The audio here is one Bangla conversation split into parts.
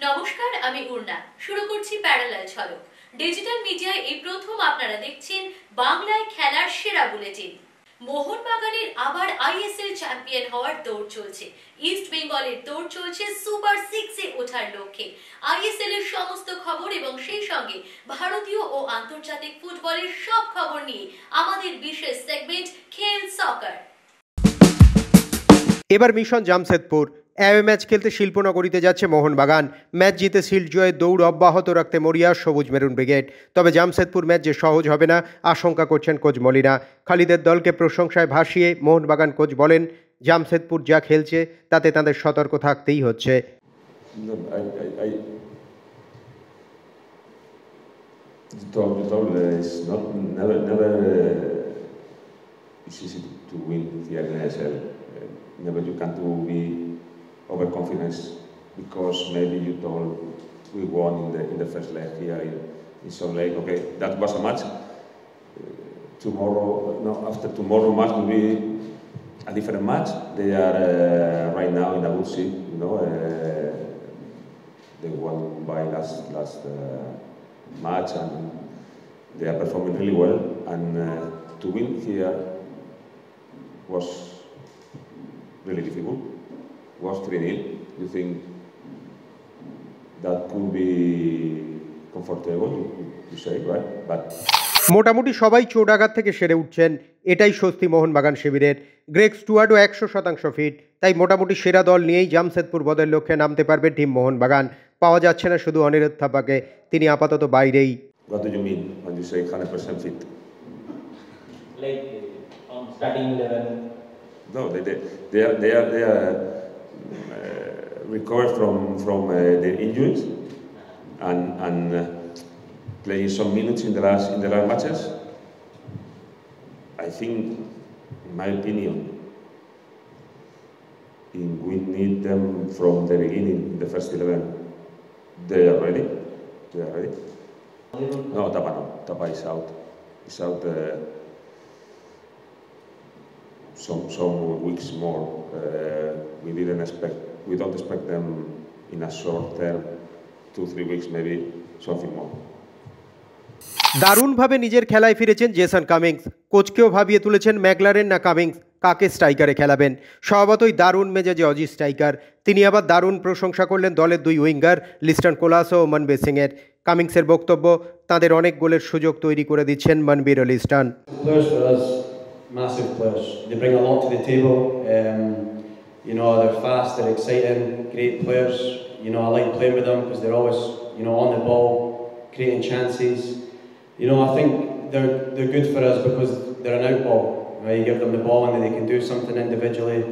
নমস্কার, আমি উর্না। শুরু করছি প্যারালাল ঝলক। ডিজিটাল মিডিয়ায় এই প্রথম আপনারা দেখছেন বাংলায় খেলার সেরা বুলেটিন। মোহনবাগানের আবার আইএসএল চ্যাম্পিয়ন হওয়ার দৌড় চলছে। ইস্ট বেঙ্গলের দৌড় চলছে সুপার 6-এ ওঠার লক্ষ্যে। আইএসএল এর সমস্ত খবর এবং সেই সঙ্গে ভারতীয় ও আন্তর্জাতিক ফুটবলের সব খবর নিয়ে আমাদের বিশেষ সেগমেন্ট খেল সকার। এবার মিশন জামশেদপুর। অ্যাওয়ে ম্যাচ খেলতে শিল্পনগরীতে যাচ্ছে মোহনবাগান। ম্যাচ জিতে শিল্ড জয়ের দৌড় অব্যাহত রাখতে মরিয়া সবুজ মেরুন ব্রিগেড। তবে জামশেদপুর ম্যাচ যে সহজ হবে না আশঙ্কা করছেন কোচ মলিনা। খালিদের দলকে প্রশংসায় ভাসিয়ে মোহনবাগান কোচ বলেন, জামশেদপুর যা খেলছে তাতে তাদের সতর্ক থাকতেই হচ্ছে। Never you can to be overconfident because maybe you told we won in the first leg here in Salt Lake. Okay, that was a match. Tomorrow, no, after tomorrow match will be a different match. They are right now in a good seat. You know, they won by last match and they are performing really well. And to win here was really difficult. Was 3-0. You think that could be comfortable? You say, right? But মোটামুটি সবাই চোটাঘাত থেকে সেরে উঠছেন, এটাই স্বস্তি মোহনবাগান শিবিরের। গ্রেগ স্টুয়ার্টও 100% ফিট, তাই মোটামুটি সেরা দল নিয়েই জামশেদপুর বদের লক্ষ্যে নামতে পারবে টিম মোহনবাগান। পাওয়া যাচ্ছে না শুধু অনিরুদ্ধ থাপাকে, তিনি আপাতত বাইরেই। What do you mean when you say 100% fit? Like on starting 11. No, they are recovered from their injuries and playing some minutes in the last matches. I think, in my opinion, we need them from the beginning in the first 11. They are ready. No, Tapa is out. He's out. Some weeks more. We don't expect them in a short term, 2-3 weeks maybe, something more. দারুণভাবে নিজের খেলায় ফিরেছেন জেসন কামিংস। কোচকেও ভাবিয়ে তুলেছেন ম্যাকলারেন না কামিংস কাকে স্ট্রাইকারে খেলাবেন। স্বভাবতই দারুণ মেজাজে অজি স্ট্রাইকার, তিনি আবার দারুণ প্রশংসা করলেন দলের দুই উইঙ্গার লিস্টন কোলাসো ও মনবীর সিংয়ের। কামিংসের বক্তব্য, তাদের অনেক গোলের সুযোগ তৈরি করে দিচ্ছেন মনবীর ও Liston. Massive players. They bring a lot to the table. You know, they're fast, they're exciting, great players. You know, I like playing with them because they're always, you know, on the ball, creating chances. You know, I think they're good for us because they're an out ball. You know, you give them the ball and they can do something individually.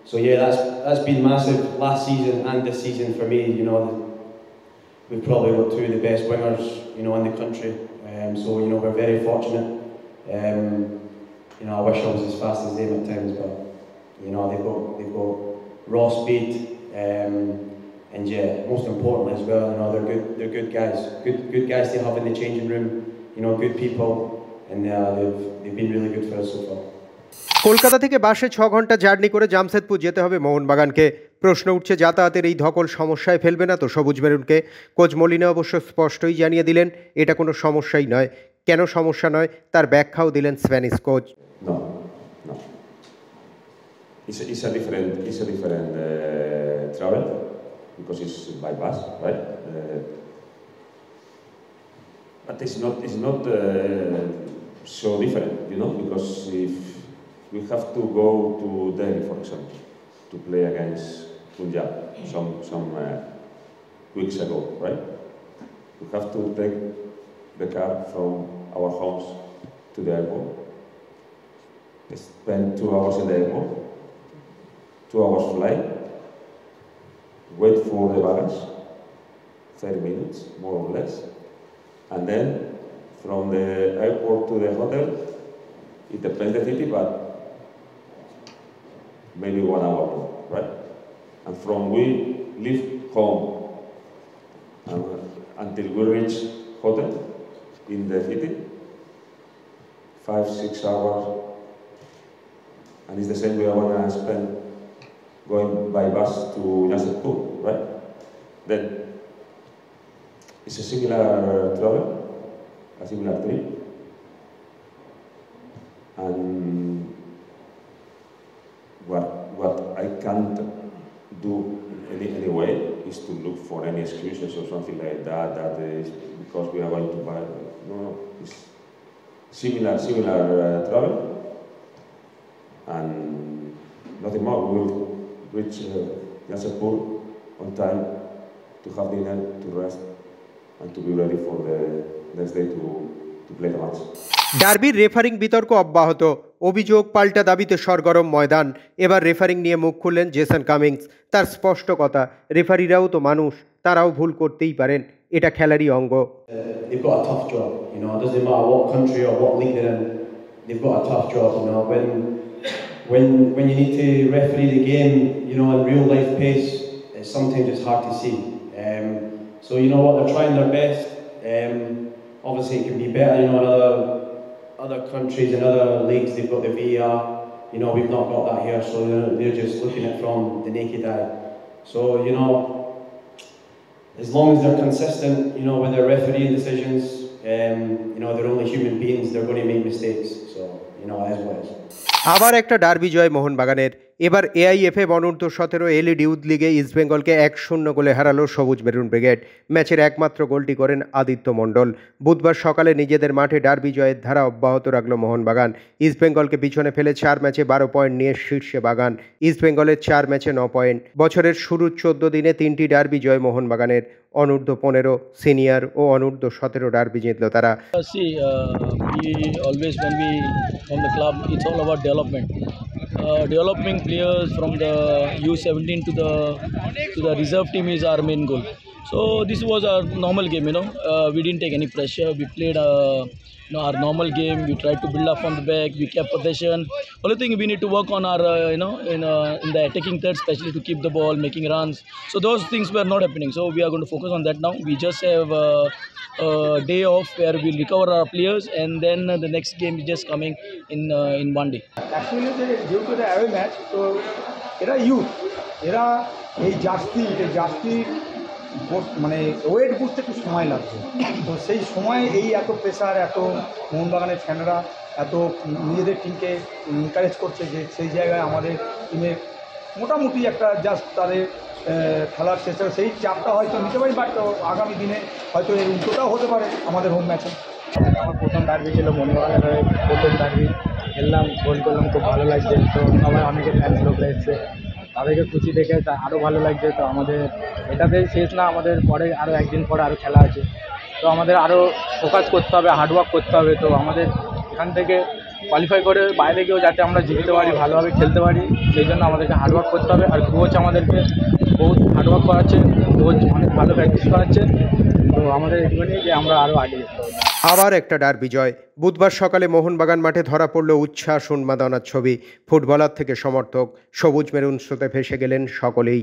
So yeah, that's been massive last season and this season for me. You know, we've probably got two of the best wingers, you know, in the country. So you know, we're very fortunate. You know, I wish I was as fast as them at times, but you know, they've got raw speed, and yeah, most importantly as well, you know, they're good guys, good guys to have in the changing room. You know, good people, and they've been really good for us so far. Kolkata থেকে বাসে 6 ঘন্টা জার্নি করে জামশেদপুর যেতে হবে মোহনবাগানকে। প্রশ্ন উঠছে, যাতায়াতের এই ধকল সমস্যায় ফেলবে না তো সবুজ মেরুনকে? কোচ মলিনা অবশ্য স্পষ্টই জানিয়ে দিলেন এটা কোনো সমস্যাই নয়। কেন সমস্যা নয় তার ব্যাখ্যাও দিলেন Spanish coach. No. It's a different travel because it's by bus, right? But it's not so different, you know, because if we have to go to Delhi, for example, to play against Punjab some weeks ago, right? We have to take the car from our homes to the airport. Spend 2 hours in the airport, 2 hours flight, wait for the baggage, 30 minutes, more or less, and then from the airport to the hotel, it depends the city, but maybe 1 hour more, right? And from we leave home until we reach hotel in the city, 5-6 hours and it's the same way I want to spend going by bus to Jamshedpur, right? Then it's a similar travel, a similar trip, and what I can't do anyway is to look for any excuses or something like that. That is because we are going to buy. No, it's similar travel, and nothing more. We will reach Jamshedpur on time to have dinner, to rest, and to be ready for the next day to play the match. ডার্বির রেফারিং বিতর্ক অব্যাহত, অভিযোগ পাল্টা দাবিতে সরগরম ময়দান। এবার রেফারিং নিয়ে মুখ খুললেন জেসন কামিংস। তার স্পষ্ট কথা, রেফারিরাও তো মানুষ, তারাও ভুল করতেই পারেন, এটা খেলারই অঙ্গ। They've got a tough job, you know. It doesn't matter what country or what league they're in. They've got a tough job, you know. When you need to referee the game, you know, in real life pace, sometimes it's hard to see. So you know what, they're trying their best. Obviously, it can be better, you know. In other countries and other leagues, they've got the VAR. You know, we've not got that here, so they're just looking at it from the naked eye. So you know, as long as they're consistent, you know, with their refereeing decisions, you know, they're only human beings. They're going to make mistakes. So you know, as well. আবার একটা ডার্বি জয় মোহনবাগানের। এবার এআইএফএ অনূর্ধ্ব 17 এলিড ইউথ লিগে ইস্টবেঙ্গলকে 1-0 গোলে হারালো সবুজ মেরুন ব্রিগেড। ম্যাচের একমাত্র গোলটি করেন আদিত্য মণ্ডল। বুধবার সকালে নিজেদের মাঠে ডার্বি জয়ের ধারা অব্যাহত রাখল মোহনবাগান। ইস্টবেঙ্গলকে পিছনে ফেলে 4 ম্যাচে 12 পয়েন্ট নিয়ে শীর্ষে বাগান। ইস্টবেঙ্গলের 4 ম্যাচে 9 পয়েন্ট। বছরের শুরুর 14 দিনে 3টি ডার্বি জয় মোহনবাগানের। অনূর্ধ্ব 15, সিনিয়র ও অনূর্ধ্ব 17 ডার্বি জিতল তারা। We always, when we from the club, it's all about development. Developing players from the U17 to the reserve team is our main goal. So this was our normal game, you know. We didn't take any pressure. We played you know, our normal game. We tried to build up from the back. We kept possession. Only thing we need to work on our you know, in the attacking third, especially to keep the ball, making runs. So those things were not happening. So we are going to focus on that now. We just have a day off where we'll recover our players, and then the next game is just coming in one day. Actually, due to the away match, so এরা youth, এরা এই জার্সি মানে ওয়েট বুঝতে একটু সময় লাগছে। তো সেই সময় এই এত প্রেশার, এত মোহনবাগানের ফ্যানরা এত নিজেদের টিমকে এনকারেজ করছে যে সেই জায়গায় আমাদের টিমে মোটামুটি একটা জাস্ট তাদের খেলার শেষে সেই চাপটা হয়তো নিতে পারি, বাট আগামী দিনে হয়তো এর উল্টোটাও হতে পারে আমাদের হোম ম্যাচে। আমার প্রথম ডার্বি ছিল মোহনবাগানের হয়ে, প্রথম ডার্বি খেললাম, গোল করলাম, খুব ভালো লাগছে। তো সবাই অনেকে ফ্যান্স লোকরা এসছে, তাদেরকে খুশি দেখে আরও ভালো লাগছে। তো আমাদের এটাতেই শেষ না, আমাদের পরে আরও একদিন পরে আরও খেলা আছে। তো আমাদের আরও ফোকাস করতে হবে, হার্ডওয়ার্ক করতে হবে। তো আমাদের এখান থেকে কোয়ালিফাই করে বাইরে গিয়েও যাতে আমরা জিততে পারি, ভালোভাবে খেলতে পারি, সেই জন্য আমাদেরকে হার্ডওয়ার্ক করতে হবে। আর কোচ আমাদেরকে বহুত হার্ডওয়ার্ক করাচ্ছে, কোচ অনেক ভালো প্র্যাকটিস করাচ্ছে। তো আমাদের এটুকুনি যে আমরা আরও আগে যেতে হবে। আবার একটা ডার্বি জয়। বুধবার সকালে মোহনবাগান মাঠে ধরা পড়ল উচ্ছ্বাস উন্মাদনার ছবি। ফুটবলার থেকে সমর্থক, সবুজ মেরুন স্রোতে ভেসে গেলেন সকলেই।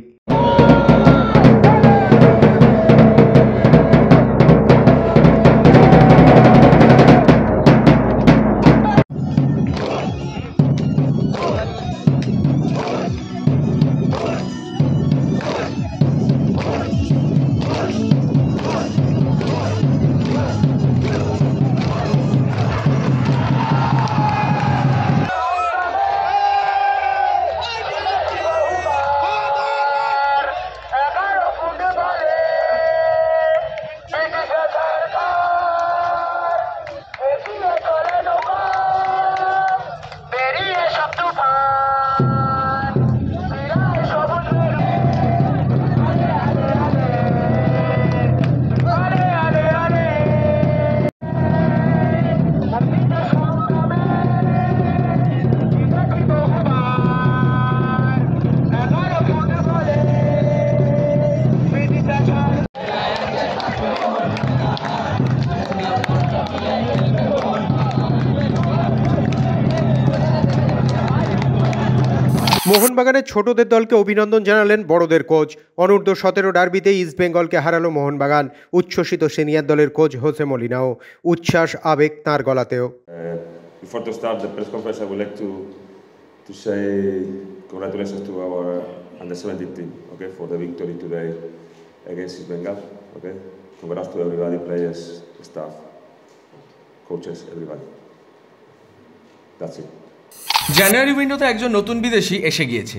মোহনবাগানের ছোটদের দলকে অভিনন্দন জানালেন বড়দের কোচ। অনূর্ধ্ব 17 ডার্বিতে ইস্টবেঙ্গলকে হারালো মোহনবাগান। উচ্ছ্বসিত সিনিয়র দলের কোচ হোসে মলিনাও। উচ্ছ্বাস, আবেগ তাঁর গলাতেও। Before to start the press conference, I would like to to say congratulations to our under-17 team, okay, for the victory today against East Bengal, okay. Congrats to everybody, players, staff, coaches, everybody. That's it. জানুয়ারি উইন্ডোতে একজন নতুন বিদেশি এসে গিয়েছে।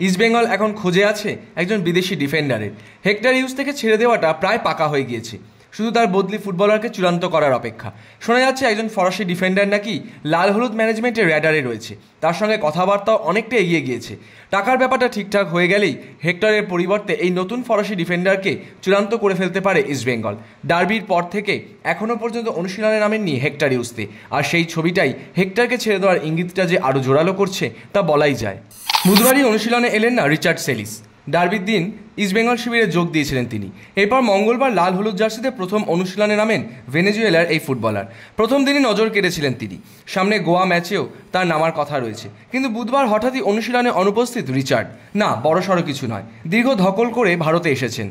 ইস্টবেঙ্গল এখন খোঁজে আছে একজন বিদেশি ডিফেন্ডারের। হেক্টর হিউজ থেকে ছেড়ে দেওয়াটা প্রায় পাকা হয়ে গিয়েছে, শুধু তার বদলি ফুটবলারকে চূড়ান্ত করার অপেক্ষা। শোনা যাচ্ছে একজন ফরাসি ডিফেন্ডার নাকি লাল হলুদ ম্যানেজমেন্টের র্যাডারে রয়েছে, তার সঙ্গে কথাবার্তাও অনেকটা এগিয়ে গিয়েছে। টাকার ব্যাপারটা ঠিকঠাক হয়ে গেলেই হেক্টরের পরিবর্তে এই নতুন ফরাসি ডিফেন্ডারকে চূড়ান্ত করে ফেলতে পারে ইস্টবেঙ্গল। ডার্বির পর থেকে এখনও পর্যন্ত অনুশীলনে নামেননি হেক্টর হিউজতে, আর সেই ছবিটাই হেক্টরকে ছেড়ে দেওয়ার ইঙ্গিতটা যে আরও জোরালো করছে তা বলাই যায়। বুধবারই অনুশীলনে এলেন না রিচার্ড সেলিস। ডার্বির দিন ইস্টবেঙ্গল শিবিরে যোগ দিয়েছিলেন তিনি। এরপর মঙ্গলবার লাল হলুদ জার্সিতে প্রথম অনুশীলনে নামেন ভেনেজুয়েলার এই ফুটবলার। প্রথম দিনই নজর কেড়েছিলেন তিনি, সামনে গোয়া ম্যাচেও তার নামার কথা রয়েছে। কিন্তু বুধবার হঠাৎই অনুশীলনে অনুপস্থিত রিচার্ড। না, বড়সড় কিছু নয়, দীর্ঘ ধকল করে ভারতে এসেছেন,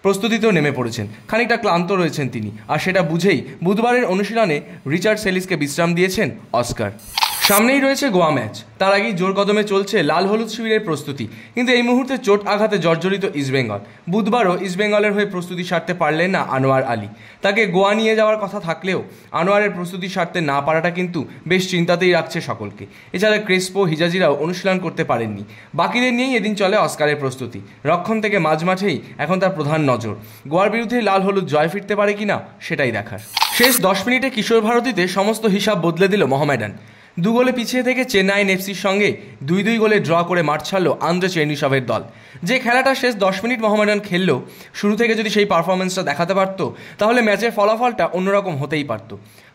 প্রস্তুতিতেও নেমে পড়েছেন, খানিকটা ক্লান্ত রয়েছেন তিনি, আর সেটা বুঝেই বুধবারের অনুশীলনে রিচার্ড সেলিসকে বিশ্রাম দিয়েছেন অস্কার। সামনেই রয়েছে গোয়া ম্যাচ, তার আগেই জোর কদমে চলছে লাল হলুদ শিবিরের প্রস্তুতি। কিন্তু এই মুহূর্তে চোট আঘাতে জর্জরিত ইস্টবেঙ্গল। বুধবারও ইস্টবেঙ্গলের হয়ে প্রস্তুতি সারতে পারলেন না আনোয়ার আলী। তাকে গোয়া নিয়ে যাওয়ার কথা থাকলেও আনোয়ারের প্রস্তুতি সারতে না পারাটা কিন্তু বেশ চিন্তাতেই রাখছে সকলকে। এছাড়া ক্রেসপো, হিজাজিরাও অনুশীলন করতে পারেননি। বাকিদের নিয়েই এদিন চলে অস্কারের প্রস্তুতি। রক্ষণ থেকে মাঝমাঠেই এখন তার প্রধান নজর। গোয়ার বিরুদ্ধে লাল হলুদ জয় ফিরতে পারে কিনা সেটাই দেখার। শেষ 10 মিনিটে কিশোর ভারতীতে সমস্ত হিসাব বদলে দিল মোহামেডান। 2 গোলে পিছিয়ে থেকে চেন্নাইন এফসির সঙ্গে 2-2 গোলে ড্র করে মাঠ ছাড়ল আন্দ্রে চেরনিসভের দল। যে খেলাটা শেষ 10 মিনিট মোহামেডান খেললেও শুরু থেকে যদি সেই পারফরমেন্সটা দেখাতে পারত, তাহলে ম্যাচের ফলাফলটা অন্যরকম হতেই পারত।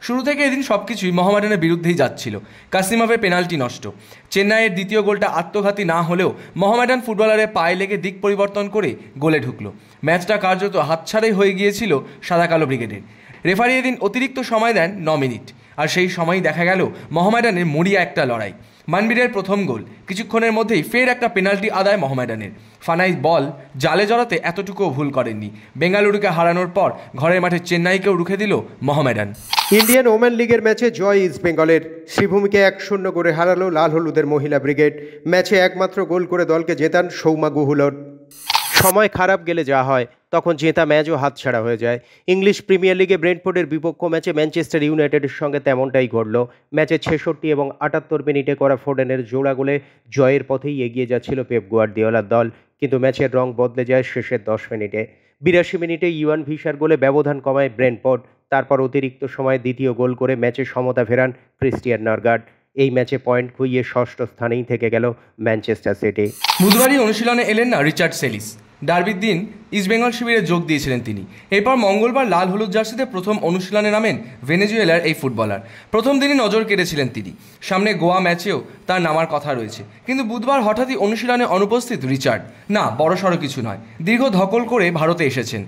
শুরু থেকে এদিন সব কিছুই মোহামেডানের বিরুদ্ধেই যাচ্ছিল। কাসিমভের পেনাল্টি নষ্ট, চেন্নাইয়ের দ্বিতীয় গোলটা আত্মঘাতী না হলেও মোহামেডান ফুটবলারের পায়ে লেগে দিক পরিবর্তন করে গোলে ঢুকলো। ম্যাচটা কার্যত হাতছাড়াই হয়ে গিয়েছিল সাদা কালো ব্রিগেডের। রেফারি এদিন অতিরিক্ত সময় দেন 9 মিনিট, আর সেই সময়ই দেখা গেল মোহামেডানের মরিয়া একটা লড়াই। মানবীরের প্রথম গোল, কিছুক্ষণের মধ্যেই ফের একটা পেনাল্টি আদায় মোহামেডানের। ফানাই বল জালে জড়াতে এতটুকুও ভুল করেননি। বেঙ্গালুরুকে হারানোর পর ঘরের মাঠে চেন্নাইকেও রুখে দিল মোহামেডান। ইন্ডিয়ান ওমেন লিগের ম্যাচে জয় ইস্ট বেঙ্গলের। শ্রীভূমিকে 1-0 করে হারালো লাল হলুদের মহিলা ব্রিগেড। ম্যাচে একমাত্র গোল করে দলকে জেতান সৌমা গুহুলট। সময় খারাপ গেলে যা হয়, তখন জেতা ম্যাচও হাতছাড়া হয়ে যায়। ইংলিশ প্রিমিয়ার লিগে ব্রেন্টফোর্ডের বিপক্ষ ম্যাচে ম্যানচেস্টার ইউনাইটেডের সঙ্গে তেমনটাই ঘটল। ম্যাচে 66 এবং 78 মিনিটে করা ফোডেনের জোড়া গোলে জয়ের পথেই এগিয়ে যাচ্ছিল পেপ গুয়ার্দিওলার দল। কিন্তু ম্যাচের রং বদলে যায় শেষের 10 মিনিটে। 82 মিনিটে ইওয়ান ভিসার গোলে ব্যবধান কমায় ব্রেন্টফোর্ড। তারপর অতিরিক্ত সময় দ্বিতীয় গোল করে ম্যাচে সমতা ফেরান ক্রিস্টিয়ান নরগার্ড। এই ম্যাচে পয়েন্ট খুইয়ে 6ষ্ঠ স্থানেই থেকে গেল ম্যানচেস্টার সিটি। বুধবারই অনুশীলনে এলেন না রিচার্ড সেলিস। ডার্বির দিন ইস্টবেঙ্গল শিবিরে যোগ দিয়েছিলেন তিনি। এরপর মঙ্গলবার লাল হলুদ জার্সিতে প্রথম অনুশীলনে নামেন ভেনেজুয়েলার এই ফুটবলার। প্রথম দিনই নজর কেড়েছিলেন তিনি, সামনে গোয়া ম্যাচেও তার নামার কথা রয়েছে। কিন্তু বুধবার হঠাৎই অনুশীলনে অনুপস্থিত রিচার্ড। না, বড়সড় কিছু নয়, দীর্ঘ ধকল করে ভারতে এসেছেন,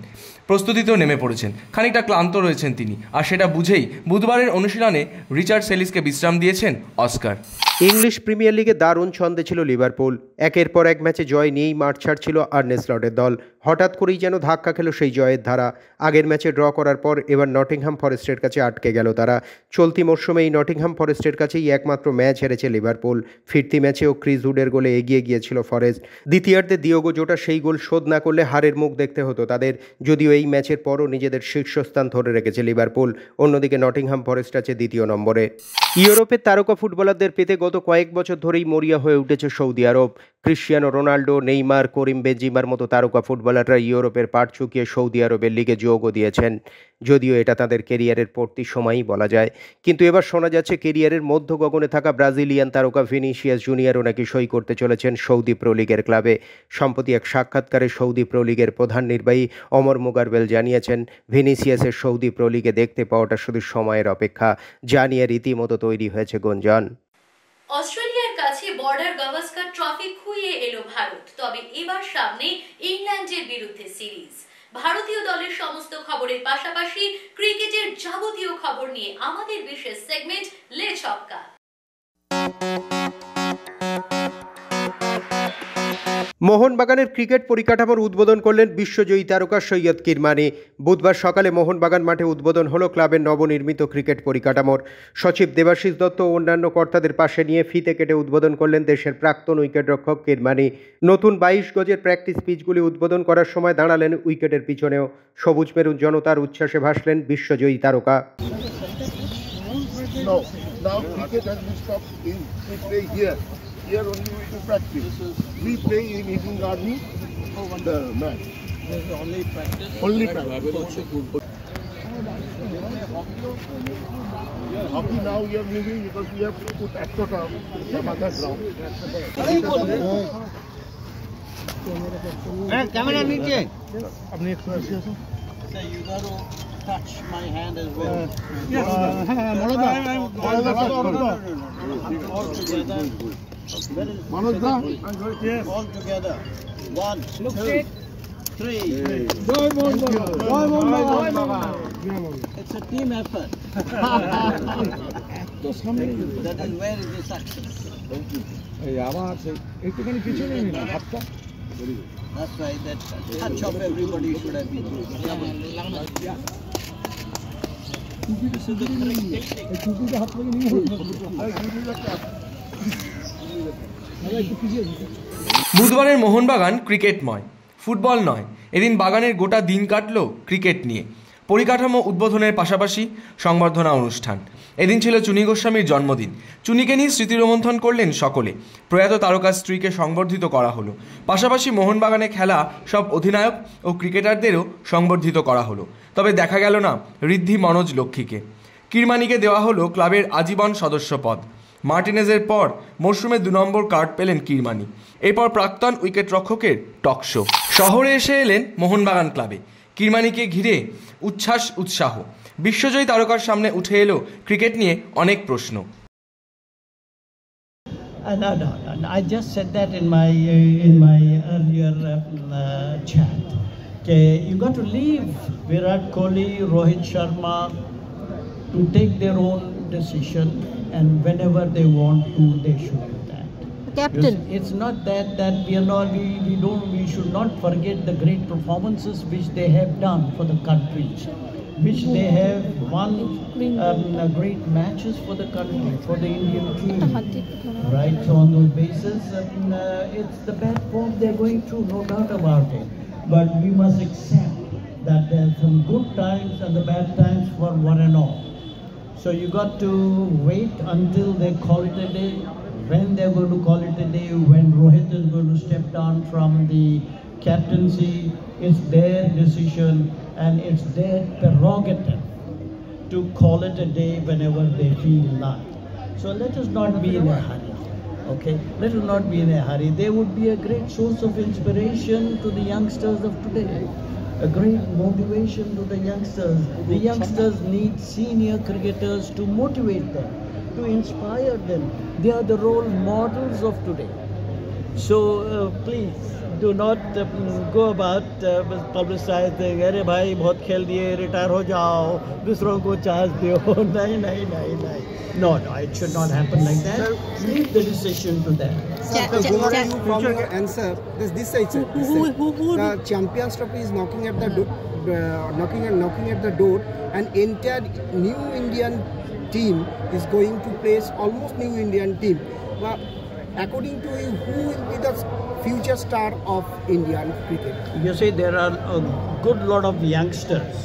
প্রস্তুতিতেও নেমে পড়েছেন, খানিকটা ক্লান্ত রয়েছেন তিনি, আর সেটা বুঝেই বুধবারের অনুশীলনে রিচার্ড সেলিসকে বিশ্রাম দিয়েছেন অস্কার। ইংলিশ প্রিমিয়ার লিগে দারুণ ছন্দে ছিল লিভারপুল। একের পর এক ম্যাচে জয় নিয়েই মাঠ ছাড়ছিল আর্নে স্লটের দল। হঠাৎ করেই যেন ধাক্কা খেল সেই জয়ের ধারা। আগের ম্যাচে ড্র করার পর এবার নটিংহাম ফরেস্টের কাছে আটকে গেল তারা। চলতি মরশুমে এই নটিংহাম ফরেস্টের কাছেই একমাত্র ম্যাচ হেরেছে লিভারপুল। ফিরতি ম্যাচেও ক্রিস উডের গোলে এগিয়ে গিয়েছিল ফরেস্ট। দ্বিতীয়ার্ধে দিয়েগো জোটা সেই গোল শোধ না করলে হারের মুখ দেখতে হতো তাদের। যদিও এই ম্যাচের পরও নিজেদের শীর্ষস্থান ধরে রেখেছে লিভারপুল। অন্যদিকে নটিংহাম ফরেস্ট আছে দ্বিতীয় নম্বরে। ইউরোপের তারকা ফুটবলারদের পেতে গত কয়েক বছর ধরেই মরিয়া হয়ে উঠেছে সৌদি আরব। ক্রিশ্চিয়ানো রোনাল্ডো, নেইমার, করিম বেনজিমার মতো তারকা ফুটবলাররা ইউরোপের পাট চুকিয়ে সৌদি আরবের লিগে যোগও দিয়েছেন। যদিও এটা তাদের কেরিয়ারের পড়তি সময়ই বলা যায়। কিন্তু এবার শোনা যাচ্ছে কেরিয়ারের মধ্য গগনে থাকা ব্রাজিলিয়ান তারকা ভিনিসিয়াস জুনিয়রও নাকি সই করতে চলেছেন সৌদি প্রো লিগের ক্লাবে। সম্প্রতি এক সাক্ষাৎকারে সৌদি প্রো লিগের প্রধান নির্বাহী অমর মুগারবেল জানিয়েছেন, ভিনিসিয়াসের সৌদি প্রো লিগে দেখতে পাওয়াটা শুধু সময়ের অপেক্ষা। যা নিয়ে রীতিমতো তৈরি হয়েছে গুঞ্জন। অস্ট্রেলিয়ার কাছে বর্ডার গাভাস্কার ট্রফি খুইয়ে এলো ভারত। তবে এবার সামনে ইংল্যান্ডের বিরুদ্ধে সিরিজ। ভারতীয় দলের সমস্ত খবরের পাশাপাশি ক্রিকেটের যাবতীয় খবর নিয়ে আমাদের বিশেষ সেগমেন্ট লে ছক্কা। মোহনবাগানের ক্রিকেট পরিকাঠামোর উদ্বোধন করলেন বিশ্বজয়ী তারকা সৈয়দ কিরমানি। বুধবার সকালে মোহনবাগান মাঠে উদ্বোধন হলো ক্লাবের নবনির্মিত ক্রিকেট পরিকাঠামোর। সচিব দেবাশিস দত্ত ও অন্যান্য কর্তাদের পাশে নিয়ে ফিতে কেটে উদ্বোধন করলেন দেশের প্রাক্তন উইকেটরক্ষক কিরমানি। নতুন 22 গজের প্র্যাকটিস পিচগুলি উদ্বোধন করার সময় দাঁড়ালেন উইকেটের পিছনেও। সবুজ মেরুন জনতার উচ্ছ্বাসে ভাসলেন বিশ্বজয়ী তারকা। Now cricket has been stopped. We play here. Here only we do practice. We play in Eden Garden. The match. Only practice. Only practice. Hockey now we are moving because we have to put Actota some other ground. Camera नीचे. अपने एक ऐसे ऐसे. So you got to touch my hand as well. Yes. All together. All together. 1, 2, 3. It's a team effort. That is where is the success. That's right. That touch of everybody should have been used. This is the correct বুধবারের মোহনবাগান ক্রিকেটময়, ফুটবল নয়। এদিন বাগানের গোটা দিন কাটল ক্রিকেট নিয়ে। পরিকাঠামো উদ্বোধনের পাশাপাশি সংবর্ধনা অনুষ্ঠান। এদিন ছিল চুনি গোস্বামীর জন্মদিন। চুনিকে নিয়ে স্মৃতিরোমন্থন করলেন সকলে। প্রয়াত তারকার স্ত্রীকে সংবর্ধিত করা হলো। পাশাপাশি মোহনবাগানে খেলা সব অধিনায়ক ও ক্রিকেটারদেরও সংবর্ধিত করা হলো। তবে দেখা গেল না ঋদ্ধি মনোজ লক্ষ্মীকে। কিরমানিকে দেওয়া হলো ক্লাবের আজীবন সদস্য পদ। মার্টিনেজের পর মরশুমে 2 নম্বর কার্ড পেলেন কিরমানি। এরপর প্রাক্তন উইকেটরক্ষকের টক শো। শহরে এসে এলেন মোহনবাগান ক্লাবে। কিরমানিকে ঘিরে উচ্ছ্বাস উৎসাহ। বিশ্বজয়ী তারকার সামনে উঠে এলো ক্রিকেট নিয়ে অনেক প্রশ্ন। No. I just said that in my earlier chat. Okay, you got to leave Virat Kohli, Rohit Sharma to take their own decision, and whenever they want to, they should do that. Captain, It's not that we should not forget the great performances which they have done for the countries, which they have won great matches for the country, for the Indian team. Right, so on those basis, it's the bad form they're going through, no doubt about it. But we must accept that there are some good times and the bad times for one and all. So you got to wait until they call it a day. When they're going to call it a day, when Rohit is going to step down from the captaincy, it's their decision and it's their prerogative to call it a day whenever they feel like. So let us not be in a hurry, okay? Let us not be in a hurry. They would be a great source of inspiration to the youngsters of today. A great motivation to the youngsters. The youngsters need senior cricketers to motivate them, to inspire them. They are the role models of today. So please do not go about publicizing, "Arey bhai, bahut khel diye, retire ho jao, dusron ko chance deo." Nahi. No, it should not happen like that. Leave the decision to them. From your answer, this side, sir. The Champions Trophy is knocking at the door, and entire new Indian team is going to face almost new Indian team. But according to you, who will be the future star of Indian cricket? You see, there are a good lot of youngsters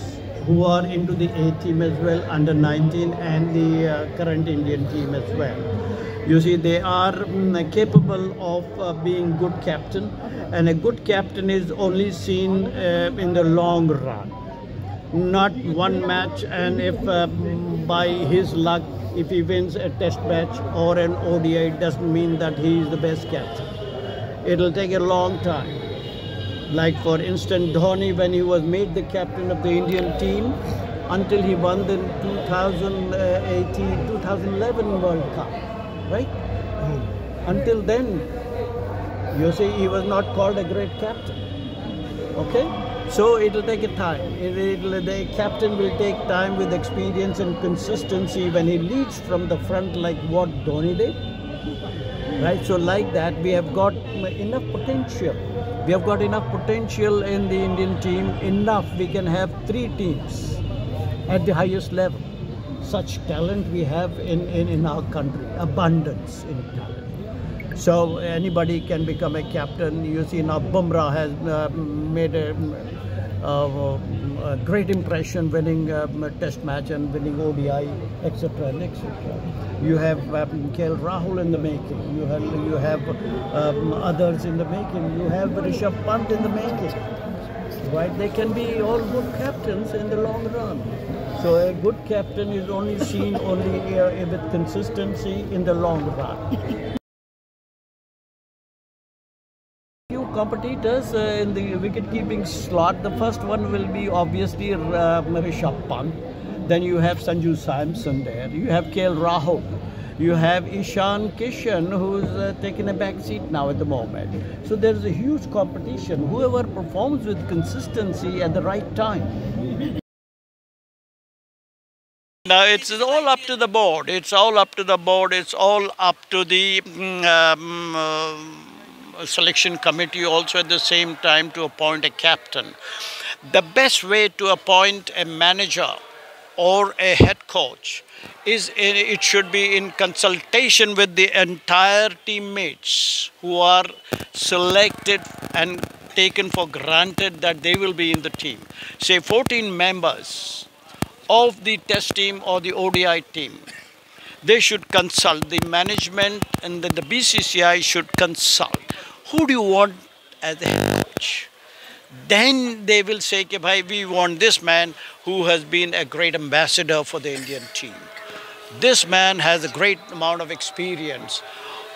who are into the A team as well, under 19 and the current Indian team as well. You see, they are capable of being good captain, and a good captain is only seen in the long run, not one match. And if by his luck, if he wins a test match or an ODI, it doesn't mean that he is the best captain. It will take a long time. Like for instance, Dhoni, when he was made the captain of the Indian team, until he won the 2011 World Cup, right? Until then, you see, he was not called a great captain. Okay? So it will take a time. The captain will take time with experience and consistency when he leads from the front like what Dhoni did. right? So like that, we have got enough potential. We have got enough potential in the Indian team, enough. We can have 3 teams at the highest level. Such talent we have in our country, abundance in talent. So anybody can become a captain. You see now Bumrah has made a great impression, winning a test match and winning ODI, etc. and etc. You have KL Rahul in the making. You have others in the making. You have Rishabh Pant in the making. Right? They can be all good captains in the long run. So a good captain is only seen with consistency in the long run. Few competitors in the wicket-keeping slot. The first one will be obviously Rishabh Pant. Then you have Sanju Samson there. You have KL Rahul. You have Ishan Kishan, who's taking a back seat now at the moment. So there's a huge competition. Whoever performs with consistency at the right time. Now it's all up to the board. It's all up to the board. It's all up to the selection committee also at the same time to appoint a captain. The best way to appoint a manager or a head coach is it should be in consultation with the entire teammates who are selected and taken for granted that they will be in the team. Say 14 members of the test team or the ODI team. They should consult the management, and then the BCCI should consult. Who do you want as a head coach? Then they will say, "Bhai, we want this man who has been a great ambassador for the Indian team. This man has a great amount of experience,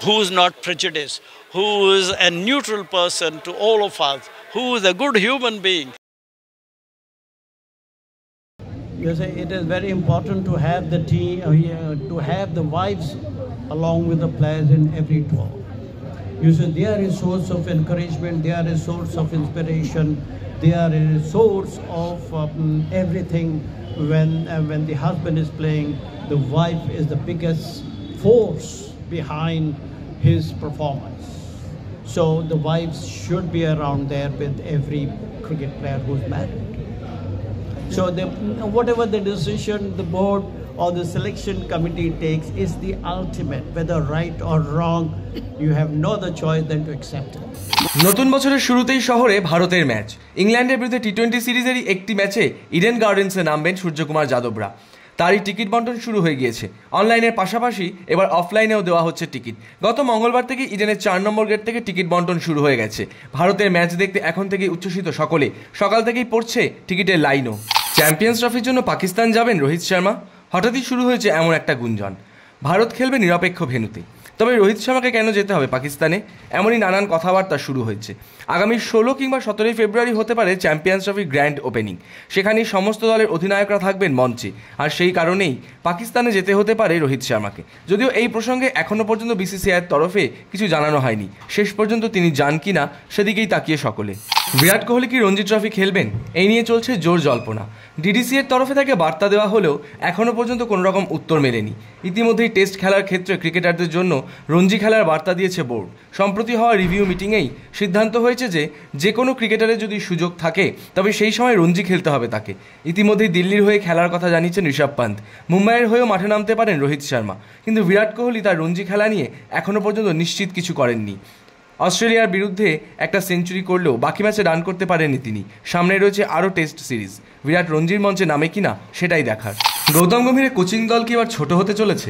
who is not prejudiced, who is a neutral person to all of us, who is a good human being." You say it is very important to have the team, to have the wives along with the players in every tour. You say they are a source of encouragement, they are a source of inspiration, they are a source of everything. When the husband is playing, the wife is the biggest force behind his performance. So the wives should be around there with every cricket player who's married. So whatever the decision the board or the selection committee takes is the ultimate, whether right or wrong, you have no other choice than to accept it. নতুন বছরের শুরুতেই শহরে ভারতের ম্যাচ। ইংল্যান্ডের বিরুদ্ধে টি-20 সিরিজেরই একটি ম্যাচে ইডেন গার্ডেন্সে নামবেন সূর্যকুমার যাদবরা। তারই টিকিট বন্টন শুরু হয়ে গিয়েছে। অনলাইনের পাশাপাশি এবার অফলাইনেও দেওয়া হচ্ছে টিকিট। গত মঙ্গলবার থেকে ইডেনের 4 নম্বর গেট থেকে টিকিট বন্টন শুরু হয়ে গেছে। ভারতের ম্যাচ দেখতে এখন থেকেই উচ্ছ্বসিত সকলে। সকাল থেকেই পড়ছে টিকিটের লাইনও। চ্যাম্পিয়ন্স ট্রফির জন্য পাকিস্তান যাবেন রোহিত শর্মা। হঠাৎই শুরু হয়েছে এমন একটা গুঞ্জন, ভারত খেলবে নিরপেক্ষ ভেন্যুতে। তবে রোহিত শর্মাকে কেন যেতে হবে পাকিস্তানে, এমনই নানান কথাবার্তা শুরু হয়েছে। আগামী 16 কিংবা 17 ফেব্রুয়ারি হতে পারে চ্যাম্পিয়ন্স ট্রফির গ্র্যান্ড ওপেনিং। সেখানেই সমস্ত দলের অধিনায়করা থাকবেন মঞ্চে, আর সেই কারণেই পাকিস্তানে যেতে হতে পারে রোহিত শর্মাকে। যদিও এই প্রসঙ্গে এখনও পর্যন্ত বিসিসিআইয়ের তরফে কিছু জানানো হয়নি। শেষ পর্যন্ত তিনি যান কিনা সেদিকেই তাকিয়ে সকলে। বিরাট কোহলি কি রঞ্জি ট্রফি খেলবেন, এই নিয়ে চলছে জোর জল্পনা। ডিডিসিএর তরফে তাকে বার্তা দেওয়া হলেও এখনও পর্যন্ত কোনো রকম উত্তর মেলেনি। ইতিমধ্যেই টেস্ট খেলার ক্ষেত্রে ক্রিকেটারদের জন্য রঞ্জি খেলার বার্তা দিয়েছে বোর্ড। সম্প্রতি হওয়া রিভিউ মিটিংয়েই সিদ্ধান্ত হয়েছে যে কোনো ক্রিকেটারের যদি সুযোগ থাকে তবে সেই সময় রঞ্জি খেলতে হবে তাকে। ইতিমধ্যেই দিল্লির হয়ে খেলার কথা জানিয়েছেন ঋষভ পান্ত। মুম্বাইয়ের হয়েও মাঠে নামতে পারেন রোহিত শর্মা। কিন্তু বিরাট কোহলি তার রঞ্জি খেলা নিয়ে এখনও পর্যন্ত নিশ্চিত কিছু করেননি। অস্ট্রেলিয়ার বিরুদ্ধে একটা সেঞ্চুরি করলেও বাকি ম্যাচে রান করতে পারেননি তিনি। সামনে রয়েছে আরও টেস্ট সিরিজ। বিরাট রঞ্জির মঞ্চে নামে কিনা সেটাই দেখার। গৌতম গম্ভীরের কোচিং দল কি এবার ছোট হতে চলেছে?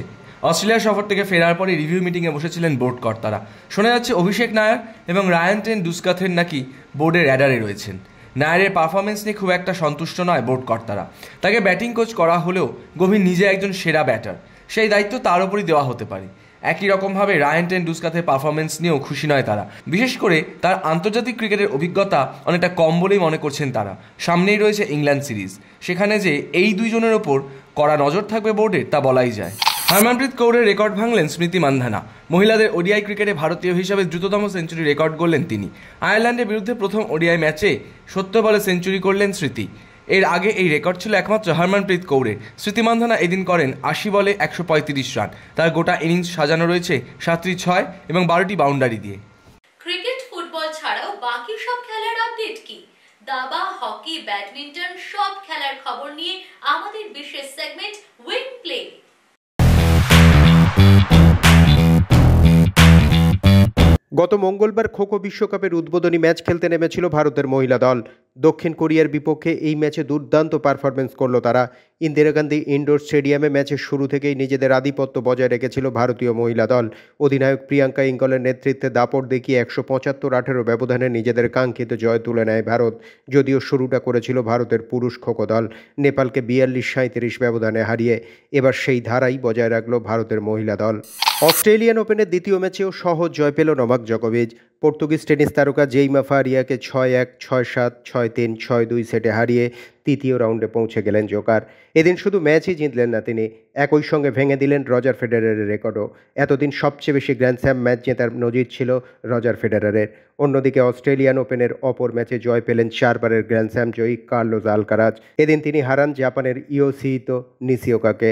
অস্ট্রেলিয়া সফর থেকে ফেরার পরে রিভিউ মিটিংয়ে বসেছিলেন বোর্ড কর্তারা। শোনা যাচ্ছে অভিষেক নায়ার এবং রায়ান টেন ডুস্কাথের নাকি বোর্ডের র্যাডারে রয়েছেন। নায়ারের পারফরমেন্স নিয়ে খুব একটা সন্তুষ্ট নয় বোর্ড কর্তারা। তাকে ব্যাটিং কোচ করা হলেও গম্ভীর নিজে একজন সেরা ব্যাটার, সেই দায়িত্ব তার ওপরই দেওয়া হতে পারে। একই রকমভাবে রায়ান টেন ডুস্কাথের পারফরমেন্স নিয়েও খুশি নয় তারা। বিশেষ করে তার আন্তর্জাতিক ক্রিকেটের অভিজ্ঞতা অনেকটা কম বলেই মনে করছেন তারা। সামনেই রয়েছে ইংল্যান্ড সিরিজ, সেখানে যে এই দুইজনের ওপর কড়া নজর থাকবে বোর্ডের তা বলাই যায়। হরমনপ্রীত কৌরের রেকর্ড ভাঙলেন স্মৃতি মান্ধানা। মহিলাদের ওডিআই ক্রিকেটে ভারতীয় হিসাবে দ্রুততম সেঞ্চুরি রেকর্ড করলেন তিনি। আয়ারল্যান্ডের বিরুদ্ধে প্রথম ওডিআই ম্যাচে 70 বলে সেঞ্চুরি করলেন স্মৃতি। এর আগে এই রেকর্ড ছিল একমাত্র হরমনপ্রীত কৌরের। স্মৃতি মান্ধানা এদিন করেন 80 বলে 135 রান। তার গোটা ইনিংস সাজানো রয়েছে 7টি 6 এবং 12টি বাউন্ডারি দিয়ে। ক্রিকেট, ফুটবল ছাড়াও বাকি সব খেলার আপডেট কি? দাবা, হকি, ব্যাডমিন্টন সব খেলার খবর নিয়ে আমাদের বিশেষ সেগমেন্ট উইং প্লে। গত মঙ্গলবার খোখো বিশ্বকাপের উদ্বোধনী ম্যাচ খেলতে নেমেছিল ভারতের মহিলা দল। দক্ষিণ কোরিয়ার বিপক্ষে এই ম্যাচে দুর্দান্ত পারফরমেন্স করল তারা। ইন্দিরা গান্ধী ইনডোর স্টেডিয়ামে ম্যাচের শুরু থেকেই নিজেদের আধিপত্য বজায় রেখেছিল ভারতীয় মহিলা দল। অধিনায়ক প্রিয়াঙ্কা ইঙ্গলের নেতৃত্বে দাপট দেখিয়ে 175-18 ব্যবধানে নিজেদের কাঙ্ক্ষিত জয় তুলে নেয় ভারত। যদিও শুরুটা করেছিল ভারতের পুরুষ খোখো দল, নেপালকে 42-37 ব্যবধানে হারিয়ে। এবার সেই ধারাই বজায় রাখল ভারতের মহিলা দল। অস্ট্রেলিয়ান ওপেনের দ্বিতীয় ম্যাচেও সহজ জয় পেল নোভাক জোকোভিচ। পর্তুগিজ টেনিস তারকা জেইমা ফারিয়াকে 6-1, 6-7, 6-3, 6-2 সেটে হারিয়ে তৃতীয় রাউন্ডে পৌঁছে গেলেন জোকার। এদিন শুধু ম্যাচই জিতলেন না তিনি, একই সঙ্গে ভেঙে দিলেন রজার ফেডারারের রেকর্ডও। এতদিন সবচেয়ে বেশি গ্র্যান্ড স্ল্যাম ম্যাচ জেতার নজির ছিল রজার ফেডারারের। অন্যদিকে অস্ট্রেলিয়ান ওপেনের অপর ম্যাচে জয় পেলেন 4 বারের গ্র্যান্ড স্ল্যাম জয়ী কার্লোস আলকারাজ। এদিন তিনি হারান জাপানের ইয়োশিহিতো নিশিওকাকে।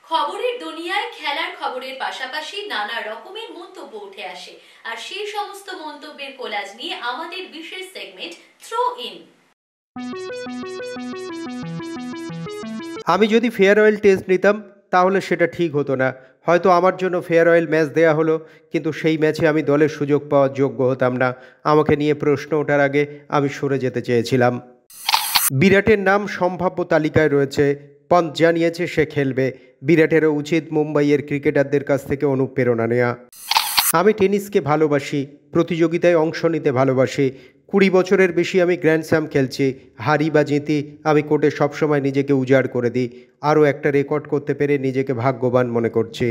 খবরের দুনিয়ায় খেলার খবরের পাশাপাশি নানা রকমের মন্তব্য উঠে আসে, আর সেই সমস্ত মন্তব্যের কোলাজ নিয়ে আমাদের বিশেষ সেগমেন্ট থ্রো ইন। আমি যদি ফেয়ারওয়েল টেস্ট নিতাম তাহলে সেটা ঠিক হতো না। হয়তো আমার জন্য ফেয়ারওয়েল ম্যাচ দেয়া হলো, কিন্তু সেই ম্যাচে আমি দলের সুযোগ পাওয়ার যোগ্য হতাম না। আমাকে নিয়ে প্রশ্ন ওঠার আগে আমি সরে যেতে চেয়েছিলাম। বিরাটের নাম সম্ভাব্য তালিকায় রয়েছে। পন্ত জানিয়েছে সে খেলবে। বিরাটেরও উচিত মুম্বাইয়ের ক্রিকেটারদের কাছ থেকে অনুপ্রেরণা নেওয়া। আমি টেনিসকে ভালোবাসি, প্রতিযোগিতায় অংশ নিতে ভালোবাসি। 20 বছরের বেশি আমি গ্র্যান্ড স্ল্যাম খেলছি। হারি বা জিতি, আমি কোর্টে সবসময় নিজেকে উজাড় করে দিই। আরও একটা রেকর্ড করতে পেরে নিজেকে ভাগ্যবান মনে করছি।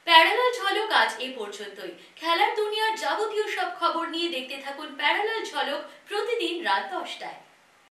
প্যারালাল ঝলক আজ এই পর্যন্তই। খেলার দুনিয়ার যাবতীয় সব খবর নিয়ে দেখতে থাকুন প্যারালাল ঝলক প্রতিদিন রাত 10টায়।